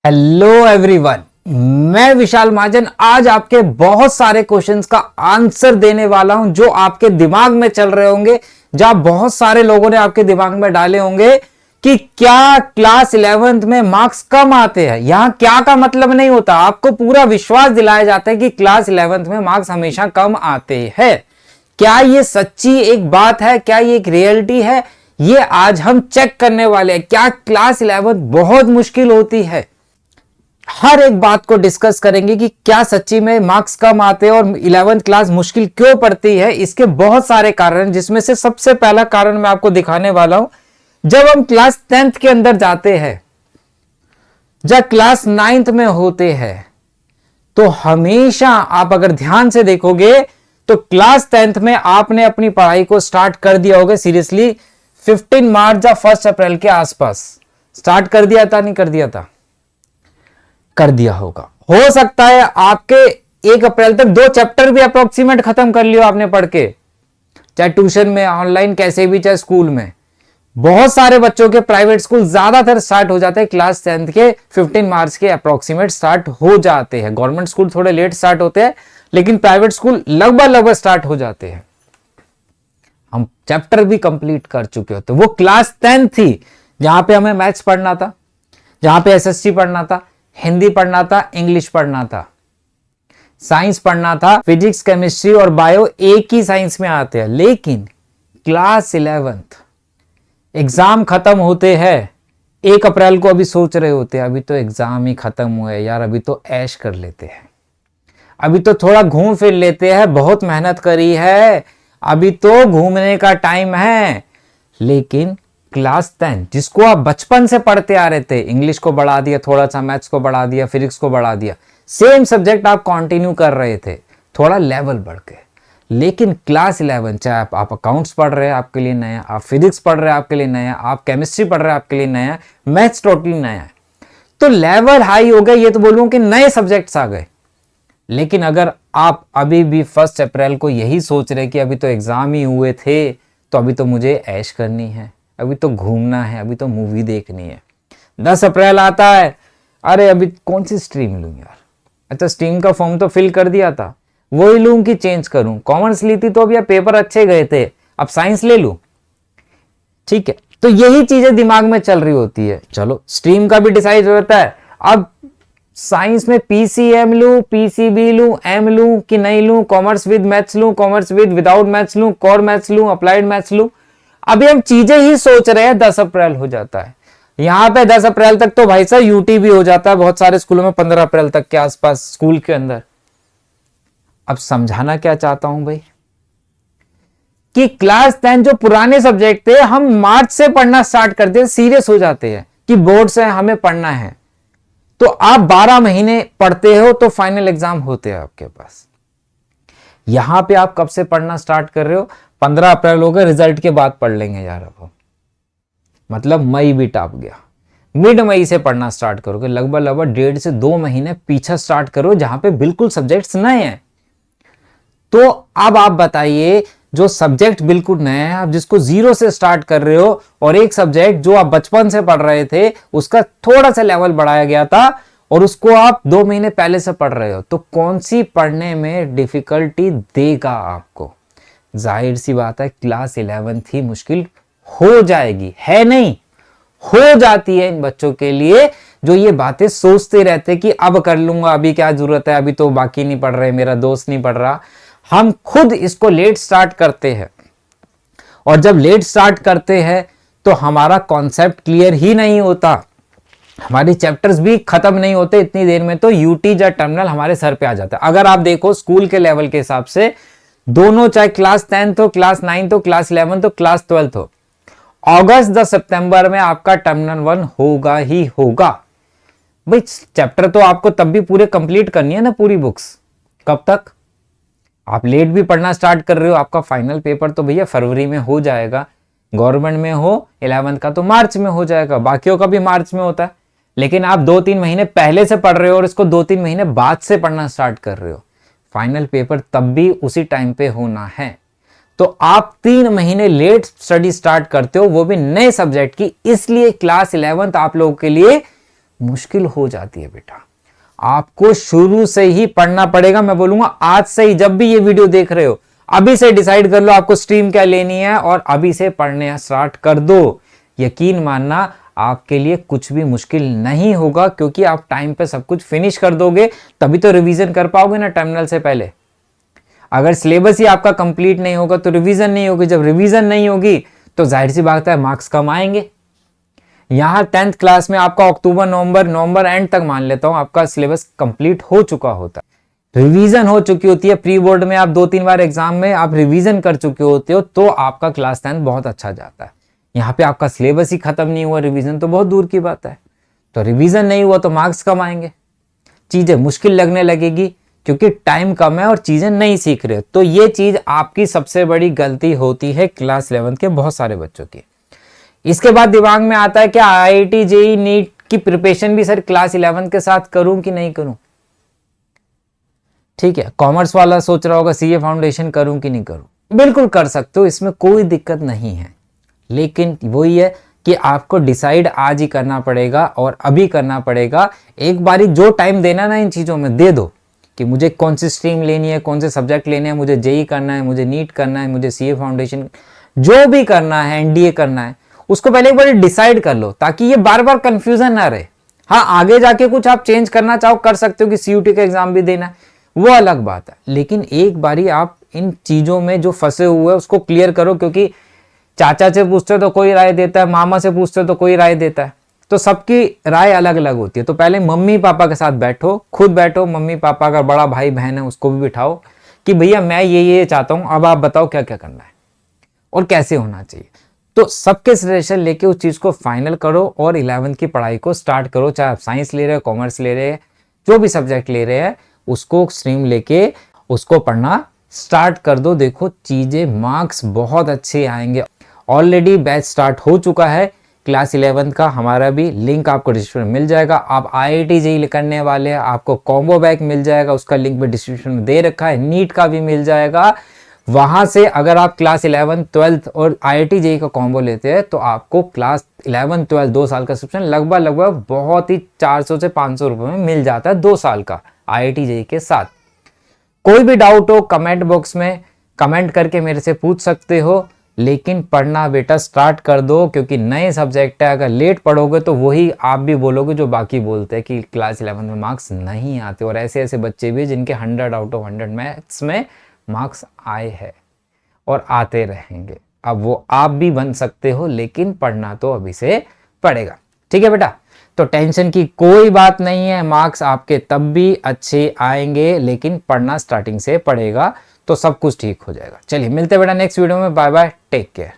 Hello everyone, मैं विशाल महाजन आज आपके बहुत सारे क्वेश्चंस का आंसर देने वाला हूं जो आपके दिमाग में चल रहे होंगे। जहां बहुत सारे लोगों ने आपके दिमाग में डाले होंगे कि क्या क्लास 11th में मार्क्स कम आते हैं। यहां क्या का मतलब नहीं होता, आपको पूरा विश्वास दिलाया जाता है कि क्लास 11th में मार्क्स हमेशा कम आते हैं। क्या ये सच्ची एक बात है, क्या ये एक रियलिटी है, ये आज हम चेक करने वाले हैं। क्या क्लास 11th बहुत मुश्किल होती है, हर एक बात को डिस्कस करेंगे कि क्या सच्ची में मार्क्स कम आते हैं और 11th क्लास मुश्किल क्यों पड़ती है। इसके बहुत सारे कारण, जिसमें से सबसे पहला कारण मैं आपको दिखाने वाला हूं। जब हम क्लास 10th के अंदर जाते हैं, जब क्लास 9th में होते हैं, तो हमेशा आप अगर ध्यान से देखोगे तो क्लास 10th में आपने अपनी पढ़ाई को स्टार्ट कर दिया होगा सीरियसली 15 मार्च या 1 अप्रैल के आसपास स्टार्ट कर दिया था, नहीं कर दिया था, कर दिया होगा। हो सकता है आपके 1 अप्रैल तक 2 चैप्टर भी अप्रोक्सीमेट खत्म कर लियो आपने पढ़ के, चाहे ट्यूशन में, ऑनलाइन, कैसे भी, चाहे स्कूल में। बहुत सारे बच्चों के प्राइवेट स्कूल ज्यादातर स्टार्ट हो जाते हैं क्लास 10th के 15 मार्च के अप्रोक्सीमेट स्टार्ट हो जाते हैं। गवर्नमेंट स्कूल थोड़े लेट स्टार्ट होते हैं, लेकिन प्राइवेट स्कूल लगभग स्टार्ट हो जाते हैं। हम चैप्टर भी कंप्लीट कर चुके होते। वो क्लास 10 थी जहां पे हमें मैथ्स पढ़ना था, जहां पे एसएसटी पढ़ना था, हिंदी पढ़ना था, इंग्लिश पढ़ना था, साइंस पढ़ना था। फिजिक्स, केमिस्ट्री और बायो एक ही साइंस में आते हैं। लेकिन क्लास 11th एग्जाम खत्म होते हैं 1 अप्रैल को, अभी सोच रहे होते हैं अभी तो एग्जाम ही खत्म हुए यार, अभी तो ऐश कर लेते हैं, अभी तो थोड़ा घूम फिर लेते हैं, बहुत मेहनत करी है, अभी तो घूमने का टाइम है। लेकिन क्लास 10 जिसको आप बचपन से पढ़ते आ रहे थे, इंग्लिश को बढ़ा दिया, थोड़ा सा मैथ्स को बढ़ा दिया, फिजिक्स को बढ़ा दिया, सेम सब्जेक्ट आप कंटिन्यू कर रहे थे, थोड़ा लेवल बढ़ के। लेकिन क्लास 11 चाहे आप अकाउंट्स पढ़ रहे हैं आपके लिए नया, आप फिजिक्स पढ़ रहे हैं आपके लिए नया, आप केमिस्ट्री पढ़ रहे हैं आपके लिए नया, मैथ्स टोटली नया है, तो लेवल हाई हो गया। ये तो बोलूं कि नए सब्जेक्ट्स आ गए। लेकिन अगर आप अभी भी 1 अप्रैल को यही सोच रहे कि अभी तो एग्जाम ही हुए थे, तो अभी तो मुझे ऐश करनी है, अभी तो घूमना है, अभी तो मूवी देखनी है, 10 अप्रैल आता है, अरे अभी कौन सी स्ट्रीम लूं यार, अच्छा स्ट्रीम का फॉर्म तो फिल कर दिया था, वही लूं कि चेंज करूं, कॉमर्स ली थी तो अभी पेपर अच्छे गए थे, अब साइंस ले लूं, ठीक है। तो यही चीजें दिमाग में चल रही होती है। चलो स्ट्रीम का भी डिसाइड होता है, अब साइंस में पीसीएम लूं, पीसीबी लूं, एम लूं कि नहीं लूं, कॉमर्स विद मैथ्स लूं, कॉमर्स विद विदाउट मैथ्स लूं, कोर मैथ्स लूं, अप्लाइड मैथ्स लूं। अभी हम चीजें ही सोच रहे हैं, 10 अप्रैल हो जाता है। यहां पे 10 अप्रैल तक तो भाई साहब यूटी भी हो जाता है, बहुत सारे स्कूलों में 15 अप्रैल तक के आसपास स्कूल के अंदर। अब समझाना क्या चाहता हूं भाई, कि क्लास 10 जो पुराने सब्जेक्ट थे, हम मार्च से पढ़ना स्टार्ट करते हैं, सीरियस हो जाते हैं कि बोर्ड से हमें पढ़ना है, तो आप 12 महीने पढ़ते हो तो फाइनल एग्जाम होते हैं आपके पास। यहां पे आप कब से पढ़ना स्टार्ट कर रहे हो, 15 अप्रैल हो गए, रिजल्ट के बाद पढ़ लेंगे यार। अब मतलब मई भी टाप गया, मिड मई से पढ़ना स्टार्ट करोगे, लगभग 1.5 से 2 महीने पीछे स्टार्ट करो, जहां पे बिल्कुल सब्जेक्ट्स नए हैं। तो अब आप बताइए, जो सब्जेक्ट बिल्कुल नए हैं, आप जिसको 0 से स्टार्ट कर रहे हो, और एक सब्जेक्ट जो आप बचपन से पढ़ रहे थे उसका थोड़ा सा लेवल बढ़ाया गया था और उसको आप 2 महीने पहले से पढ़ रहे हो, तो कौन सी पढ़ने में डिफिकल्टी देगा आपको। जाहिर सी बात है क्लास 11th ही मुश्किल हो जाएगी, है नहीं, हो जाती है इन बच्चों के लिए जो ये बातें सोचते रहते कि अब कर लूंगा, अभी क्या जरूरत है, अभी तो बाकी नहीं पढ़ रहे, मेरा दोस्त नहीं पढ़ रहा। हम खुद इसको लेट स्टार्ट करते हैं, और जब लेट स्टार्ट करते हैं तो हमारा कॉन्सेप्ट क्लियर ही नहीं होता, हमारी चैप्टर्स भी खत्म नहीं होते इतनी देर में, तो यूटी या टर्मिनल हमारे सर पे आ जाता है। अगर आप देखो स्कूल के लेवल के हिसाब से, दोनों चाहे क्लास 10 हो, क्लास 9 हो, क्लास 11 हो, क्लास 12 हो, अगस्त 10 सितंबर में आपका टर्मिनल 1 होगा ही होगा। भाई चैप्टर तो आपको तब भी पूरे कंप्लीट करनी है ना, पूरी बुक्स। कब तक आप लेट भी पढ़ना स्टार्ट कर रहे हो, आपका फाइनल पेपर तो भैया फरवरी में हो जाएगा, गवर्नमेंट में हो 11th का तो मार्च में हो जाएगा, बाकियों का भी मार्च में होता है। लेकिन आप 2-3 महीने पहले से पढ़ रहे हो और इसको 2-3 महीने बाद से पढ़ना स्टार्ट कर रहे हो, फाइनल पेपर तब भी उसी टाइम पे होना है। तो आप 3 महीने लेट स्टडी स्टार्ट करते हो, वो भी नए सब्जेक्ट की। इसलिए क्लास 11th आप लोगों के लिए मुश्किल हो जाती है बेटा। आपको शुरू से ही पढ़ना पड़ेगा। मैं बोलूंगा आज से ही, जब भी ये वीडियो देख रहे हो, अभी से डिसाइड कर लो आपको स्ट्रीम क्या लेनी है और अभी से पढ़ने स्टार्ट कर दो। यकीन मानना आपके लिए कुछ भी मुश्किल नहीं होगा, क्योंकि आप टाइम पे सब कुछ फिनिश कर दोगे, तभी तो रिवीजन कर पाओगे ना टर्मिनल से पहले। अगर सिलेबस ही आपका कंप्लीट नहीं होगा तो रिवीजन नहीं होगी। जब रिवीजन नहीं होगी तो जाहिर सी बात है मार्क्स कम आएंगे। यहां 10th क्लास में आपका अक्टूबर नवंबर एंड तक मान लेता हूं आपका सिलेबस कंप्लीट हो चुका होता है, रिवीजन हो चुकी होती है। प्री बोर्ड में आप 2-3 बार एग्जाम में आप रिवीजन कर चुके होते हो, तो आपका क्लास 10 बहुत अच्छा जाता है। यहाँ पे आपका सिलेबस ही खत्म नहीं हुआ, रिवीजन तो बहुत दूर की बात है। तो रिवीजन नहीं हुआ तो मार्क्स कम आएंगे, चीजें मुश्किल लगने लगेगी, क्योंकि टाइम कम है और चीजें नहीं सीख रहे। तो ये चीज आपकी सबसे बड़ी गलती होती है क्लास 11 के बहुत सारे बच्चों की। इसके बाद दिमाग में आता है कि IIT JEE नीट की प्रिपरेशन भी सर क्लास 11 के साथ करूं कि नहीं करूं। ठीक है, कॉमर्स वाला सोच रहा होगा CA फाउंडेशन करूं कि नहीं करूं। बिल्कुल कर सकते हो, इसमें कोई दिक्कत नहीं है, लेकिन वही है कि आपको डिसाइड आज ही करना पड़ेगा और अभी करना पड़ेगा। एक बारी जो टाइम देना ना इन चीजों में दे दो, कि मुझे कौन सी स्ट्रीम लेनी है, कौन से सब्जेक्ट लेने हैं, मुझे JEE करना है, मुझे नीट करना है, मुझे CA फाउंडेशन, जो भी करना है, NDA करना है, उसको पहले एक बार डिसाइड कर लो, ताकि ये बार बार कंफ्यूजन ना रहे। हाँ, आगे जाके कुछ आप चेंज करना चाहो कर सकते हो कि CUT का एग्जाम भी देना है, वो अलग बात है, लेकिन एक बारी आप इन चीजों में जो फंसे हुए उसको क्लियर करो। क्योंकि चाचा से पूछते हो तो कोई राय देता है, मामा से पूछते हो तो कोई राय देता है, तो सबकी राय अलग अलग होती है। तो पहले मम्मी पापा के साथ बैठो, खुद बैठो, मम्मी पापा का बड़ा भाई बहन है उसको भी बिठाओ कि भैया मैं ये चाहता हूं, अब आप बताओ क्या क्या करना है और कैसे होना चाहिए। तो सबके सजेशन लेके उस चीज को फाइनल करो और 11th की पढ़ाई को स्टार्ट करो। चाहे आप साइंस ले रहे हो, कॉमर्स ले रहे हैं, जो भी सब्जेक्ट ले रहे हैं, उसको स्ट्रीम लेके उसको पढ़ना स्टार्ट कर दो। देखो चीजें, मार्क्स बहुत अच्छे आएंगे। ऑलरेडी बैच स्टार्ट हो चुका है क्लास 11 का, हमारा भी लिंक आपको डिस्क्रिप्शन में मिल जाएगा। आप IIT JEE करने वाले हैं, आपको कॉम्बो बैग मिल जाएगा, उसका लिंक भी डिस्क्रिप्शन में दे रखा है। नीट का भी मिल जाएगा। वहां से अगर आप क्लास 11, 12th और IIT JEE का कॉम्बो लेते हैं तो आपको क्लास 11, 12 2 साल का सब्सक्रिप्शन लगभग बहुत ही 400 से 500 रुपए में मिल जाता है 2 साल का IIT JEE के साथ। कोई भी डाउट हो कमेंट बॉक्स में कमेंट करके मेरे से पूछ सकते हो, लेकिन पढ़ना बेटा स्टार्ट कर दो, क्योंकि नए सब्जेक्ट है। अगर लेट पढ़ोगे तो वही आप भी बोलोगे जो बाकी बोलते हैं कि क्लास 11 में मार्क्स नहीं आते, और ऐसे ऐसे बच्चे भी जिनके 100 आउट ऑफ 100 मैथ्स में मार्क्स आए हैं और आते रहेंगे। अब वो आप भी बन सकते हो, लेकिन पढ़ना तो अभी से पड़ेगा। ठीक है बेटा, तो टेंशन की कोई बात नहीं है, मार्क्स आपके तब भी अच्छे आएंगे, लेकिन पढ़ना स्टार्टिंग से पड़ेगा, तो सब कुछ ठीक हो जाएगा। चलिए मिलते हैं बेटा नेक्स्ट वीडियो में। Bye bye, take care.